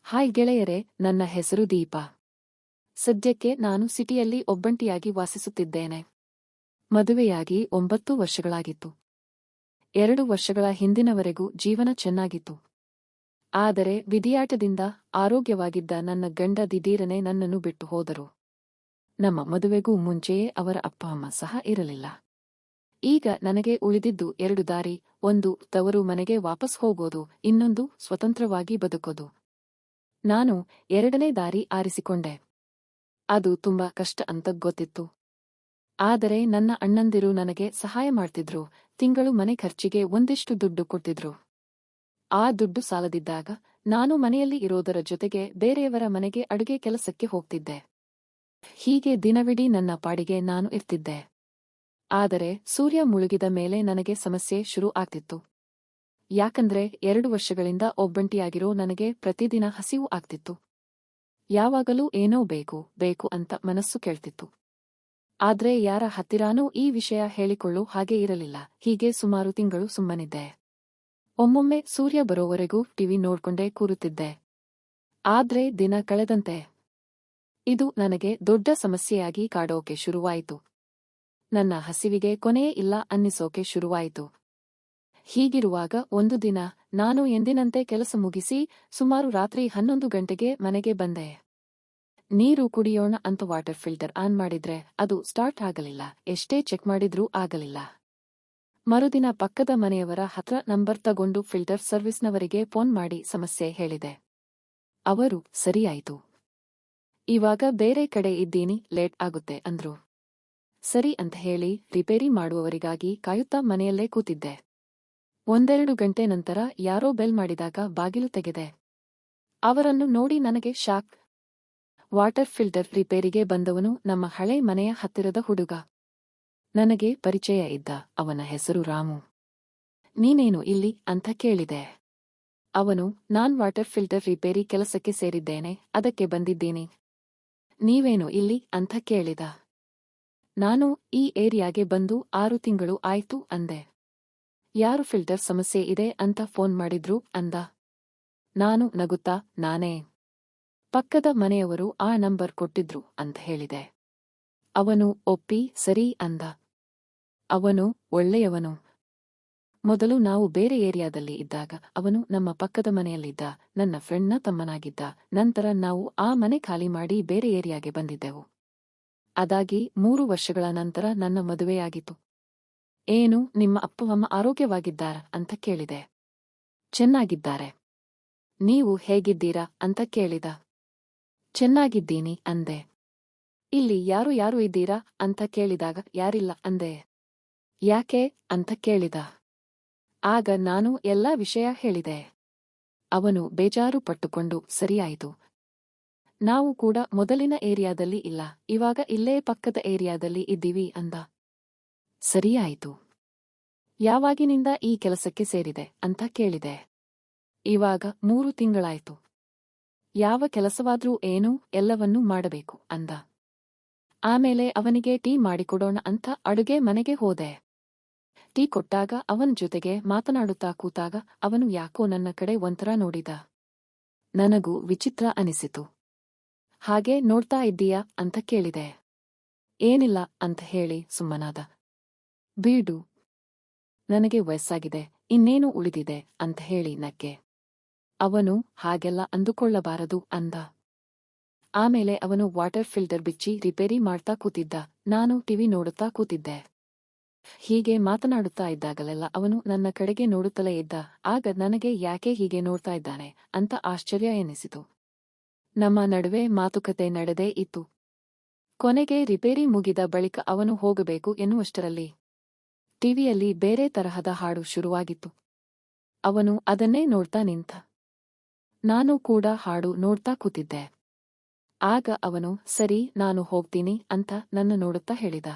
Hi ಗೆಳೆಯರೇ, ನನ್ನ ಹೆಸರು ದೀಪಾ. ಸದ್ಯಕ್ಕೆ ನಾನು ಸಿಟಿಯಲ್ಲಿ ಒಬ್ಬಂಟಿಯಾಗಿ ವಾಸಿಸುತ್ತಿದ್ದೇನೆ. ಮದುವೆಯಾಗಿ 9 ವರ್ಷಗಳಾಗಿತ್ತು. 2 ವರ್ಷಗಳ ಹಿಂದಿನವರೆಗೂ ಜೀವನ ಚೆನ್ನಾಗಿತ್ತು. ಆದರೆ ವಿಧಿಯಾಟದಿಂದ ಆರೋಗ್ಯವಾಗಿದ್ದ ನನ್ನ ಗಂಡ ದಿಢೀರನೆ ನನ್ನನ್ನು ಬಿಟ್ಟು ಹೋದರು. ನಮ್ಮ ಮದುವೆಗೂ ಮುಂಚೆಯೇ ಅವರ ಅಪ್ಪ ಅಮ್ಮ ಸಹ ಇರಲಿಲ್ಲ. ಈಗ ನನಗೆ ಉಳಿದಿದ್ದು 2 ದಾರಿ, ಒಂದು ತವರು ಮನೆಗೆ ವಾಪಸ್ ಹೋಗೋದು, ಇನ್ನೊಂದು ಸ್ವತಂತ್ರವಾಗಿ ಬದುಕೋದು. ನಾನು 2ನೇ ದಾರಿ ಆರಿಸಿಕೊಂಡೆ. ಅದು ತುಂಬಾ ಕಷ್ಟ ಅಂತ ಗೊತ್ತಿತ್ತು. ಆದರೆ ನನ್ನ ಅಣ್ಣಂದಿರು ನನಗೆ ಸಹಾಯ ಮಾಡ್ತಿದ್ರು. ತಿಂಗಳು ಮನೆ ಖರ್ಚಿಗೆ ಒಂದಿಷ್ಟು ದುಡ್ಡು ಕೊಡ್ತಿದ್ರು. ಆ ದುಡ್ಡು ಸಾಲದಿದ್ದಾಗ ನಾನು ಮನೆಯಲ್ಲಿ ಇರೋದರ ಜೊತೆಗೆ ಬೇರೆಯವರ ಮನೆಗೆ ಅಡುಗೆ ಕೆಲಸಕ್ಕೆ ಹೋಗ್ತಿದ್ದೆ. ಹೀಗೆ ದಿನವಿಡೀ ನನ್ನ ಪಾಡಿಗೆ ನಾನು ಇರ್ತಿದ್ದೆ. ಆದರೆ ಸೂರ್ಯ ಮುಳುಗಿದ ಮೇಲೆ ನನಗೆ ಸಮಸ್ಯೆ ಶುರು ಆಗ್ತಿತ್ತು. ಯಾಕಂದ್ರೆ 2 ವರ್ಷಗಳಿಂದ ಒಬ್ಬಂಟಿಯಾಗಿರೋ ನನಗೆ ಪ್ರತಿದಿನ ಹಸಿವು ಆಗ್ತಿತ್ತು. ಯಾವಾಗಲೂ ಏನೋ ಬೇಕು ಅಂತ ಮನಸ್ಸು ಕೇಳ್ತಿತ್ತು. ಆದ್ರೆ ಯಾರ ಹತ್ತಿರಾನೂ ಈ ವಿಷಯ ಹೇಳಿಕೊಳ್ಳೋ ಹಾಗೆ ಇರಲಿಲ್ಲ. ಹೀಗೆ ಸುಮಾರು ತಿಂಗಳು ಸುಮ್ಮನಿದ್ದೆ. ಒಮ್ಮೊಮ್ಮೆ ಸೂರ್ಯ ಬರೋವರೆಗೂ ಟಿವಿ ನೋಡ್ಕೊಂಡೇ ಕೂರುತ್ತಿದ್ದೆ. ಆದ್ರೆ ದಿನ ಕಳೆದಂತೆ ಇದು ನನಗೆ ದೊಡ್ಡ ಸಮಸ್ಯೆಯಾಗಿ ಕಾಡೋಕೆ ಶುರುವಾಯಿತು. ನನ್ನ ಹಸಿವಿಗೆ ಕೊನೆಯೇ ಇಲ್ಲ ಅನ್ನಿಸೋಕೆ ಶುರುವಾಯಿತು. ಹೀಗಿರುವಾಗ ಒಂದು ದಿನ ನಾನು ಎಂದಿನಂತೆ ಕೆಲಸ ಮುಗಿಸಿ ಸುಮಾರು ರಾತ್ರಿ 11 ಗಂಟೆಗೆ ಮನೆಗೆ ಬಂದೆ. ನೀರು ಕುಡಿಯೋಣ ಅಂತ ವಾಟರ್ ಫಿಲ್ಟರ್ ಆನ್ ಮಾಡಿದ್ರೆ ಅದು ಸ್ಟಾರ್ಟ್ ಆಗಲಿಲ್ಲ. ಎಷ್ಟೇ ಚೆಕ್ ಮಾಡಿದ್ರೂ ಆಗಲಿಲ್ಲ. ಮರುದಿನ ಪಕ್ಕದ ಮನೆಯವರ ಹತ್ರ ನಂಬರ್ ತಗೊಂಡು ಫಿಲ್ಟರ್ ಸರ್ವಿಸ್ನವರಿಗೆ ಫೋನ್ ಮಾಡಿ ಸಮಸ್ಯೆ ಹೇಳಿದೆ. ಅವರು ಸರಿಯಾಯಿತು, ಇವಾಗ ಬೇರೆ ಕಡೆ ಇದ್ದೀನಿ, ಲೇಟ್ ಆಗುತ್ತೆ ಅಂದ್ರು. ಸರಿ ಅಂತ ಹೇಳಿ ರಿಪೇರಿ ಮಾಡುವವರಿಗಾಗಿ ಕಾಯುತ್ತಾ ಮನೆಯಲ್ಲೇ ಕೂತಿದ್ದೆ. 1-2 ಗಂಟೆ ನಂತರ ಯಾರೋ ಬೆಲ್ ಮಾಡಿದಾಗ ಬಾಗಿಲು ತೆಗೆದೆ. ಅವರನ್ನು ನೋಡಿ ನನಗೆ ಶಾಕ್. ವಾಟರ್ ಫಿಲ್ಟರ್ ರಿಪೇರಿಗೆ ಬಂದವನು ನಮ್ಮ ಹಳೆ ಮನೆಯ ಹತ್ತಿರದ ಹುಡುಗ. ನನಗೆ ಪರಿಚಯ ಇದ್ದ. ಅವನ ಹೆಸರು ರಾಮು. ನೀನೇನು ಇಲ್ಲಿ ಅಂತ ಕೇಳಿದೆ. ಅವನು, ನಾನ್ ವಾಟರ್ ಫಿಲ್ಟರ್ ರಿಪೇರಿ ಕೆಲಸಕ್ಕೆ ಸೇರಿದ್ದೇನೆ, ಅದಕ್ಕೆ ಬಂದಿದ್ದೀನಿ. ನೀವೇನು ಇಲ್ಲಿ ಅಂತ ಕೇಳಿದ. ನಾನು ಈ ಏರಿಯಾಗೆ ಬಂದು 6 ತಿಂಗಳು ಆಯ್ತು ಅಂದೆ. ಯಾರು ಫಿಲ್ಟರ್ ಸಮಸ್ಯೆ ಇದೆ ಅಂತ ಫೋನ್ ಮಾಡಿದ್ರು ಅಂದ. ನಾನು ನಗುತ್ತಾ, ನಾನೇ. ಪಕ್ಕದ ಮನೆಯವರು ಆ ನಂಬರ್ ಕೊಟ್ಟಿದ್ರು ಅಂತ ಹೇಳಿದೆ. ಅವನು ಒಪ್ಪಿ ಸರಿ ಅಂದ. ಅವನು ಒಳ್ಳೆಯವನು. ಮೊದಲು ನಾವು ಬೇರೆ ಏರಿಯಾದಲ್ಲಿ ಇದ್ದಾಗ ಅವನು ನಮ್ಮ ಪಕ್ಕದ ಮನೆಯಲ್ಲಿದ್ದ ನನ್ನ ಫ್ರೆಂಡ್ನ ತಮ್ಮನಾಗಿದ್ದ. ನಂತರ ನಾವು ಆ ಮನೆ ಖಾಲಿ ಮಾಡಿ ಬೇರೆ ಏರಿಯಾಗೆ ಬಂದಿದ್ದೆವು. ಅದಾಗಿ 3 ವರ್ಷಗಳ ನಂತರ ನನ್ನ ಮದುವೆಯಾಗಿತ್ತು. ಏನು, ನಿಮ್ಮ ಅಪ್ಪವಮ್ಮ ಆರೋಗ್ಯವಾಗಿದ್ದಾರಾ ಅಂತ ಕೇಳಿದೆ. ಚೆನ್ನಾಗಿದ್ದಾರೆ. ನೀವು ಹೇಗಿದ್ದೀರಾ ಅಂತ ಕೇಳಿದ. ಚೆನ್ನಾಗಿದ್ದೀನಿ ಅಂದೆ. ಇಲ್ಲಿ ಯಾರು ಇದ್ದೀರಾ ಅಂತ ಕೇಳಿದಾಗ ಯಾರಿಲ್ಲ ಅಂದೆ. ಯಾಕೆ ಅಂತ ಕೇಳಿದ. ಆಗ ನಾನು ಎಲ್ಲಾ ವಿಷಯ ಹೇಳಿದೆ. ಅವನು ಬೇಜಾರು ಪಟ್ಟುಕೊಂಡು ಸರಿಯಾಯಿತು, ನಾವು ಕೂಡ ಮೊದಲಿನ ಏರಿಯಾದಲ್ಲಿ ಇಲ್ಲ, ಇವಾಗ ಇಲ್ಲೇ ಪಕ್ಕದ ಏರಿಯಾದಲ್ಲಿ ಇದ್ದೀವಿ ಅಂದ. ಸರಿಯಾಯಿತು. ಯಾವಾಗಿನಿಂದ ಈ ಕೆಲಸಕ್ಕೆ ಸೇರಿದೆ ಅಂತ ಕೇಳಿದೆ. ಇವಾಗ 3 ತಿಂಗಳಾಯ್ತು. ಯಾವ ಕೆಲಸವಾದ್ರೂ ಏನು, ಎಲ್ಲವನ್ನೂ ಮಾಡಬೇಕು ಅಂದ. ಆಮೇಲೆ ಅವನಿಗೆ ಟೀ ಮಾಡಿಕೊಡೋಣ ಅಂತ ಅಡುಗೆ ಮನೆಗೆ ಹೋದೆ. ಟೀ ಕೊಟ್ಟಾಗ ಅವನ ಜೊತೆಗೆ ಮಾತನಾಡುತ್ತಾ ಕೂತಾಗ ಅವನು ಯಾಕೋ ನನ್ನ ಕಡೆ ಒಂಥರ ನೋಡಿದ. ನನಗೂ ವಿಚಿತ್ರ ಅನಿಸಿತು. ಹಾಗೆ ನೋಡ್ತಾ ಇದ್ದೀಯಾ ಅಂತ ಕೇಳಿದೆ. ಏನಿಲ್ಲ ಅಂತ ಹೇಳಿ ಸುಮ್ಮನಾದ. ಬೀಡು, ನನಗೆ ವಯಸ್ಸಾಗಿದೆ, ಇನ್ನೇನು ಉಳಿದಿದೆ ಅಂತ ಹೇಳಿ ನಕ್ಕೆ. ಅವನು ಹಾಗೆಲ್ಲ ಅಂದುಕೊಳ್ಳಬಾರದು ಅಂದ. ಆಮೇಲೆ ಅವನು ವಾಟರ್ ಫಿಲ್ಟರ್ ಬಿಚ್ಚಿ ರಿಪೇರಿ ಮಾಡ್ತಾ ಕೂತಿದ್ದ. ನಾನು ಟಿವಿ ನೋಡುತ್ತಾ ಕೂತಿದ್ದೆ. ಹೀಗೆ ಮಾತನಾಡುತ್ತಾ ಇದ್ದಾಗಲೆಲ್ಲ ಅವನು ನನ್ನ ಕಡೆಗೆ ನೋಡುತ್ತಲೇ ಇದ್ದ. ಆಗ ನನಗೆ ಯಾಕೆ ಹೀಗೆ ನೋಡ್ತಾ ಇದ್ದಾನೆ ಅಂತ ಆಶ್ಚರ್ಯ ಎನ್ನಿಸಿತು. ನಮ್ಮ ನಡುವೆ ಮಾತುಕತೆ ನಡೆದೇ ಇತ್ತು. ಕೊನೆಗೆ ರಿಪೇರಿ ಮುಗಿದ ಬಳಿಕ ಅವನು ಹೋಗಬೇಕು ಎನ್ನುವಷ್ಟರಲ್ಲಿ ಟಿವಿಯಲ್ಲಿ ಬೇರೆ ತರಹದ ಹಾಡು ಶುರುವಾಗಿತ್ತು. ಅವನು ಅದನ್ನೇ ನೋಡ್ತಾ ನಿಂತ. ನಾನು ಕೂಡ ಹಾಡು ನೋಡ್ತಾ ಕೂತಿದ್ದೆ. ಆಗ ಅವನು ಸರಿ, ನಾನು ಹೋಗ್ತೀನಿ ಅಂತ ನನ್ನ ನೋಡುತ್ತಾ ಹೇಳಿದ.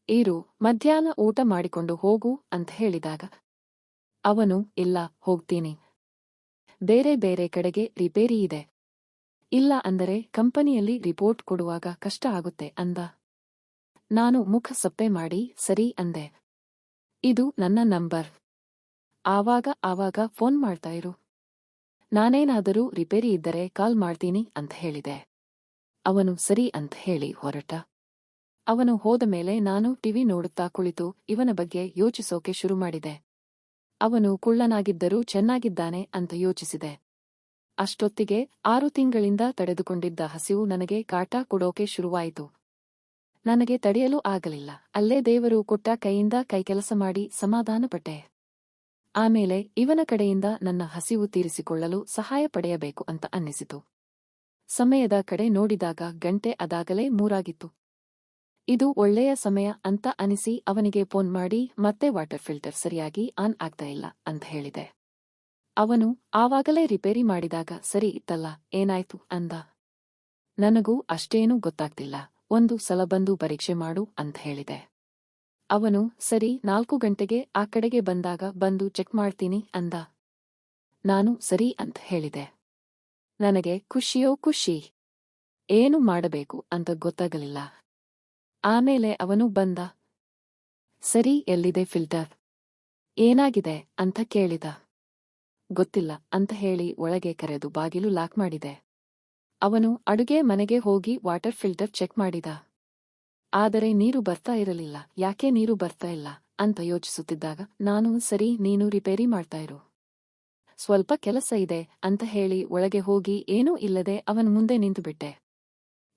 ಇರು, ಮಧ್ಯಾಹ್ನ ಊಟ ಮಾಡಿಕೊಂಡು ಹೋಗು ಅಂತ ಹೇಳಿದಾಗ ಅವನು ಇಲ್ಲ, ಹೋಗ್ತೀನಿ, ಬೇರೆ ಕಡೆಗೆ ರಿಪೇರಿ ಇದೆ, ಇಲ್ಲ ಅಂದರೆ ಕಂಪನಿಯಲ್ಲಿ ರಿಪೋರ್ಟ್ ಕೊಡುವಾಗ ಕಷ್ಟ ಆಗುತ್ತೆ ಅಂದ. ನಾನು ಮುಖ ಸಪ್ಪೆ ಮಾಡಿ ಸರಿ ಅಂದೆ. ಇದು ನನ್ನ ನಂಬರ್, ಆವಾಗ ಫೋನ್ ಮಾಡ್ತಾ ಇರು, ನಾನೇನಾದರೂ ರಿಪೇರಿ ಇದ್ದರೆ ಕಾಲ್ ಮಾಡ್ತೀನಿ ಅಂತ ಹೇಳಿದೆ. ಅವನು ಸರಿ ಅಂತ ಹೇಳಿ ಹೊರಟ. ಅವನು ಹೋದ ಮೇಲೆ ನಾನು ಟಿವಿ ನೋಡುತ್ತಾ ಕುಳಿತು ಇವನ ಬಗ್ಗೆ ಯೋಚಿಸೋಕೆ ಶುರು ಮಾಡಿದೆ. ಅವನು ಕುಳ್ಳನಾಗಿದ್ದರೂ ಚೆನ್ನಾಗಿದ್ದಾನೆ ಅಂತ ಯೋಚಿಸಿದೆ. ಅಷ್ಟೊತ್ತಿಗೆ 6 ತಿಂಗಳಿಂದ ತಡೆದುಕೊಂಡಿದ್ದ ಹಸಿವು ನನಗೆ ಕಾಟ ಕೊಡೋಕೆ ಶುರುವಾಯಿತು. ನನಗೆ ತಡೆಯಲು ಆಗಲಿಲ್ಲ. ಅಲ್ಲೇ ದೇವರು ಕೊಟ್ಟ ಕೈಯಿಂದ ಕೈಕೆಲಸ ಮಾಡಿ ಸಮಾಧಾನಪಟ್ಟೆ. ಆಮೇಲೆ ಇವನ ಕಡೆಯಿಂದ ನನ್ನ ಹಸಿವು ತೀರಿಸಿಕೊಳ್ಳಲು ಸಹಾಯ ಪಡೆಯಬೇಕು ಅಂತ ಅನ್ನಿಸಿತು. ಸಮಯದ ಕಡೆ ನೋಡಿದಾಗ ಗಂಟೆ ಅದಾಗಲೇ 3 ಆಗಿತ್ತು. ಇದು ಒಳ್ಳೆಯ ಸಮಯ ಅಂತ ಅನಿಸಿ ಅವನಿಗೆ ಫೋನ್ ಮಾಡಿ ಮತ್ತೆ ವಾಟರ್ ಫಿಲ್ಟರ್ ಸರಿಯಾಗಿ ಆನ್ ಆಗ್ತಾ ಇಲ್ಲ ಅಂತ ಹೇಳಿದೆ. ಅವನು ಆವಾಗಲೇ ರಿಪೇರಿ ಮಾಡಿದಾಗ ಸರಿ ಇತ್ತಲ್ಲ, ಏನಾಯ್ತು ಅಂದ. ನನಗೂ ಅಷ್ಟೇನೂ ಗೊತ್ತಾಗ್ತಿಲ್ಲ, ಒಂದು ಸಲ ಬಂದು ಪರೀಕ್ಷೆ ಮಾಡು ಅಂತ ಹೇಳಿದೆ. ಅವನು ಸರಿ 4 ಗಂಟೆಗೆ ಆ ಕಡೆಗೆ ಬಂದಾಗ ಬಂದು ಚೆಕ್ ಮಾಡ್ತೀನಿ ಅಂದ. ನಾನು ಸರಿ ಅಂತ ಹೇಳಿದೆ. ನನಗೆ ಖುಷಿಯೋ ಖುಷಿ. ಏನು ಮಾಡಬೇಕು ಅಂತ ಗೊತ್ತಾಗಲಿಲ್ಲ. ಆಮೇಲೆ ಅವನು ಬಂದ. ಸರಿ, ಎಲ್ಲಿದೆ ಫಿಲ್ಟರ್? ಏನಾಗಿದೆ ಅಂತ ಕೇಳಿದ. ಗೊತ್ತಿಲ್ಲ ಅಂತ ಹೇಳಿ ಒಳಗೆ ಕರೆದು ಬಾಗಿಲು ಲಾಕ್ ಮಾಡಿದೆ. ಅವನು ಅಡುಗೆ ಮನೆಗೆ ಹೋಗಿ ವಾಟರ್ ಫಿಲ್ಟರ್ ಚೆಕ್ ಮಾಡಿದ. ಆದರೆ ನೀರು ಬರ್ತಾ ಇರಲಿಲ್ಲ. ಯಾಕೆ ನೀರು ಬರ್ತಾ ಇಲ್ಲ ಅಂತ ಯೋಚಿಸುತ್ತಿದ್ದಾಗ ನಾನು ಸರಿ, ನೀನು ರಿಪೇರಿ ಮಾಡ್ತಾ ಇರು, ಸ್ವಲ್ಪ ಕೆಲಸ ಇದೆ ಅಂತ ಹೇಳಿ ಒಳಗೆ ಹೋಗಿ ಏನೂ ಇಲ್ಲದೆ ಅವನ ಮುಂದೆ ನಿಂತುಬಿಟ್ಟೆ.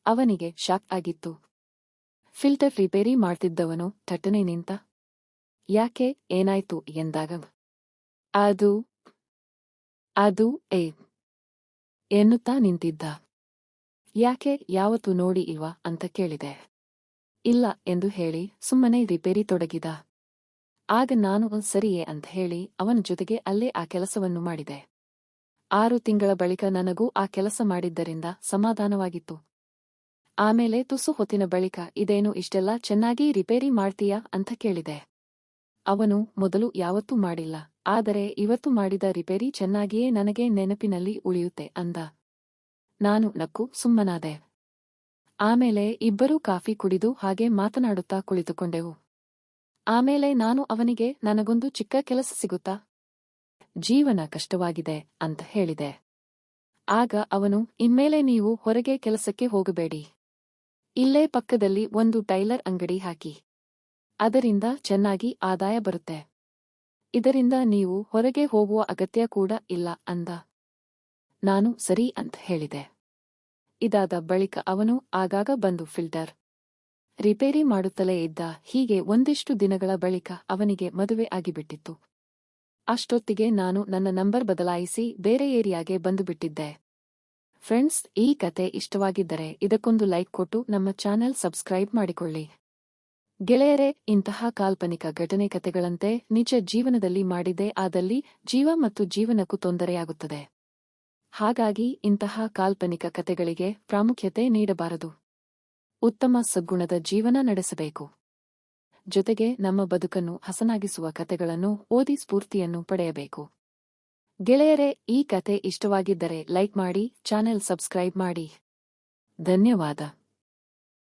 ಅವನಿಗೆ ಶಾಕ್ ಆಗಿತ್ತು. ಫಿಲ್ಟರ್ ರಿಪೇರಿ ಮಾಡ್ತಿದ್ದವನು ಥಟ್ಟನೆ ನಿಂತ. ಯಾಕೆ, ಏನಾಯ್ತು ಎಂದಾಗ ಅದು ಎನ್ನುತ್ತಾ ನಿಂತಿದ್ದ. ಯಾಕೆ, ಯಾವತ್ತೂ ನೋಡಿ ಇಲ್ವಾ ಅಂತ ಕೇಳಿದೆ. ಇಲ್ಲ ಎಂದು ಹೇಳಿ ಸುಮ್ಮನೆ ರಿಪೇರಿ ತೊಡಗಿದ. ಆಗ ನಾನು ಸರಿಯೇ ಅಂತ ಹೇಳಿ ಅವನ ಜೊತೆಗೆ ಅಲ್ಲೇ ಆ ಕೆಲಸವನ್ನು ಮಾಡಿದೆ. 6 ತಿಂಗಳ ಬಳಿಕ ನನಗೂ ಆ ಕೆಲಸ ಮಾಡಿದ್ದರಿಂದ ಸಮಾಧಾನವಾಗಿತ್ತು. ಆಮೇಲೆ ತುಸು ಹೊತ್ತಿನ ಬಳಿಕ ಇದೇನು ಇಷ್ಟೆಲ್ಲ ಚೆನ್ನಾಗಿ ರಿಪೇರಿ ಮಾಡ್ತೀಯಾ ಅಂತ ಕೇಳಿದೆ. ಅವನು ಮೊದಲು ಯಾವತ್ತೂ ಮಾಡಿಲ್ಲ, ಆದರೆ ಇವತ್ತು ಮಾಡಿದ ರಿಪೇರಿ ಚೆನ್ನಾಗಿಯೇ ನನಗೆ ನೆನಪಿನಲ್ಲಿ ಉಳಿಯುತ್ತೆ ಅಂದ. ನಾನು ನಕ್ಕು ಸುಮ್ಮನಾದೆ. ಆಮೇಲೆ ಇಬ್ಬರೂ ಕಾಫಿ ಕುಡಿದು ಹಾಗೆ ಮಾತನಾಡುತ್ತಾ ಕುಳಿತುಕೊಂಡೆವು. ಆಮೇಲೆ ನಾನು ಅವನಿಗೆ ನನಗೊಂದು ಚಿಕ್ಕ ಕೆಲಸ ಸಿಗುತ್ತಾ? ಜೀವನ ಕಷ್ಟವಾಗಿದೆ ಅಂತ ಹೇಳಿದೆ. ಆಗ ಅವನು ಇನ್ಮೇಲೆ ನೀವು ಹೊರಗೆ ಕೆಲಸಕ್ಕೆ ಹೋಗಬೇಡಿ, ಇಲ್ಲೇ ಪಕ್ಕದಲ್ಲಿ ಒಂದು ಟೈಲರ್ ಅಂಗಡಿ ಹಾಕಿ, ಅದರಿಂದ ಚೆನ್ನಾಗಿ ಆದಾಯ ಬರುತ್ತೆ, ಇದರಿಂದ ನೀವು ಹೊರಗೆ ಹೋಗುವ ಅಗತ್ಯ ಕೂಡ ಇಲ್ಲ ಅಂದ. ನಾನು ಸರಿ ಅಂತ ಹೇಳಿದೆ. ಇದಾದ ಬಳಿಕ ಅವನು ಆಗಾಗ ಬಂದು ಫಿಲ್ಟರ್ ರಿಪೇರಿ ಮಾಡುತ್ತಲೇ ಇದ್ದ. ಹೀಗೆ ಒಂದಿಷ್ಟು ದಿನಗಳ ಬಳಿಕ ಅವನಿಗೆ ಮದುವೆ ಆಗಿಬಿಟ್ಟಿತ್ತು. ಅಷ್ಟೊತ್ತಿಗೆ ನಾನು ನನ್ನ ನಂಬರ್ ಬದಲಾಯಿಸಿ ಬೇರೆ ಏರಿಯಾಗೆ ಬಂದುಬಿಟ್ಟಿದ್ದೆ. ಫ್ರೆಂಡ್ಸ್, ಈ ಕತೆ ಇಷ್ಟವಾಗಿದ್ದರೆ ಇದಕ್ಕೊಂದು ಲೈಕ್ ಕೊಟ್ಟು ನಮ್ಮ ಚಾನೆಲ್ ಸಬ್ಸ್ಕ್ರೈಬ್ ಮಾಡಿಕೊಳ್ಳಿ. ಗೆಳೆಯರೇ, ಇಂತಹ ಕಾಲ್ಪನಿಕ ಘಟನೆ ಕತೆಗಳಂತೆ ನಿಜ ಜೀವನದಲ್ಲಿ ಮಾಡಿದ್ದೇ ಆದಲ್ಲಿ ಜೀವ ಮತ್ತು ಜೀವನಕ್ಕೂ ತೊಂದರೆಯಾಗುತ್ತದೆ. ಹಾಗಾಗಿ ಇಂತಹ ಕಾಲ್ಪನಿಕ ಕತೆಗಳಿಗೆ ಪ್ರಾಮುಖ್ಯತೆ ನೀಡಬಾರದು. ಉತ್ತಮ ಸದ್ಗುಣದ ಜೀವನ ನಡೆಸಬೇಕು. ಜೊತೆಗೆ ನಮ್ಮ ಬದುಕನ್ನು ಹಸನಾಗಿಸುವ ಕತೆಗಳನ್ನು ಓದಿ ಸ್ಫೂರ್ತಿಯನ್ನು ಪಡೆಯಬೇಕು. ಗೆಳೆಯರೇ, ಈ ಕತೆ ಇಷ್ಟವಾಗಿದ್ದರೆ ಲೈಕ್ ಮಾಡಿ, ಚಾನೆಲ್ ಸಬ್ಸ್ಕ್ರೈಬ್ ಮಾಡಿ. ಧನ್ಯವಾದ.